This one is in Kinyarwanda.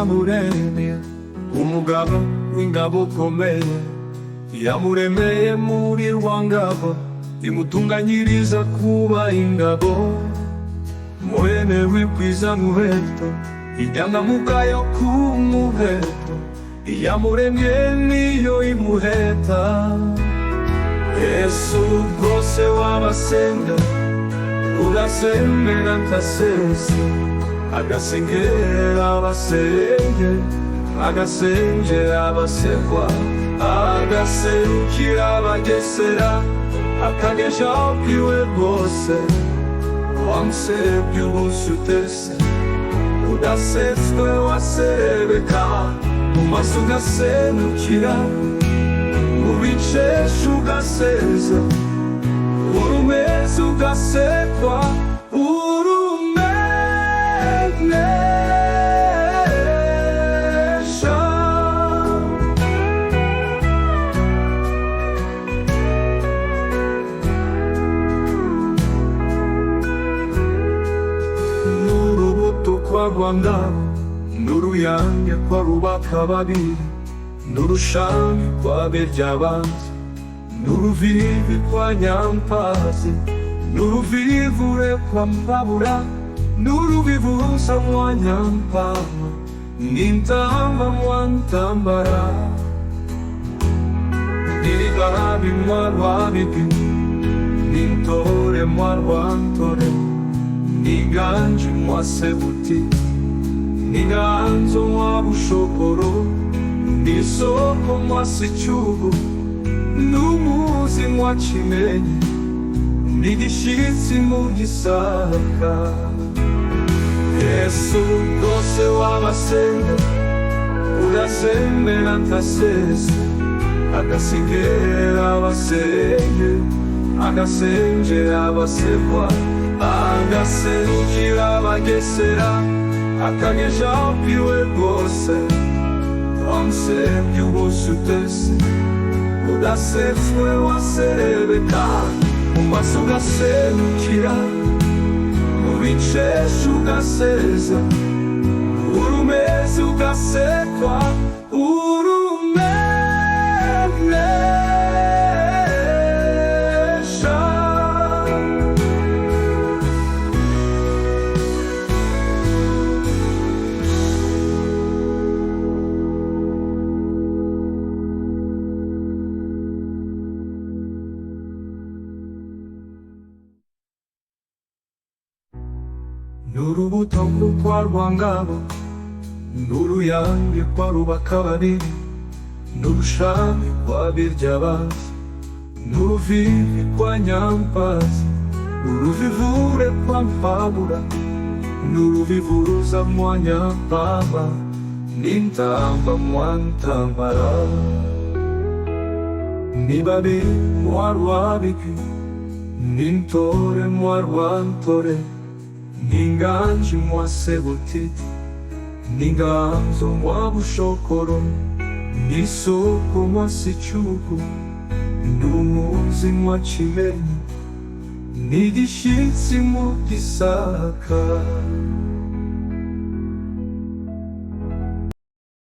yamuremye umugabo w'ingabo ukomeye, yamuremeye muri rwangabo imutunganyiriza kuba ingabo. Mwene w'ikwiza muheto inyangamuga yo ku muheto, iyamuremye niyo imuheta. Yesu rwose wabasenga ugasembera ntasese, agasengera abasenge, agasengera abasekwa, agaserukira abagesera, akagesha ubwiwe bwose. Wamusebye ubusa utese, udasetswe waserebeka, mu maso ugasenukira, mu bicesha ugaseza, urumeza ugasekwa, urumenesha. N'urubuto kwa Rwangabo, n'uruyange kwa Rubakababiri, n'urushangi kwa Beryabanzi, n'uruvivi kwa Nyampazi, n'uruvivure kwa Mbabura, n'uruvivuza mwa Nyampama, n'intamba mwa Ntambara, n'irigarabi mwa Rwabigwi, n'intore mwa Rwantore, n'inganji mwa Sebuti, n'inganzo mwa Bushokoro, n'isoko mwa Sicyugu, n'umuzi mwa Kimenyi, n'igishitsi mu Gisaka. Yesu rwose wabasenga ugasembera ntasese, agasengera abasenge, agasengera abasekwa, agaserukira abagesera, akagesha ubwiwe bwose. Wamusebye ubusa utese, udasetswe waserebeka, mu maso ugasenukira, mu bicesha ugaseza, urumeza ugasekwa, urumenesha. N'urubuto kwa Rwangabo, n'uruyange kwa Rubakababiri, n'urushangi kwa Beryabanzi, n'uruvivi kwa Nyampazi, n'uruvivure kwa Mbabura, n'uruvivuruza mwa Nyampama, n'intamba mwa Ntambara, n'ibabiri mwa Rwabigwi, n'intore mwa Rwantore, n'inganji mwa Sebuti, n'inganzo mwa Bushokoro, n'isoko mwa Sicyugu, n'umuzi mwa Kimenyi, n'igishitsi mu Gisaka.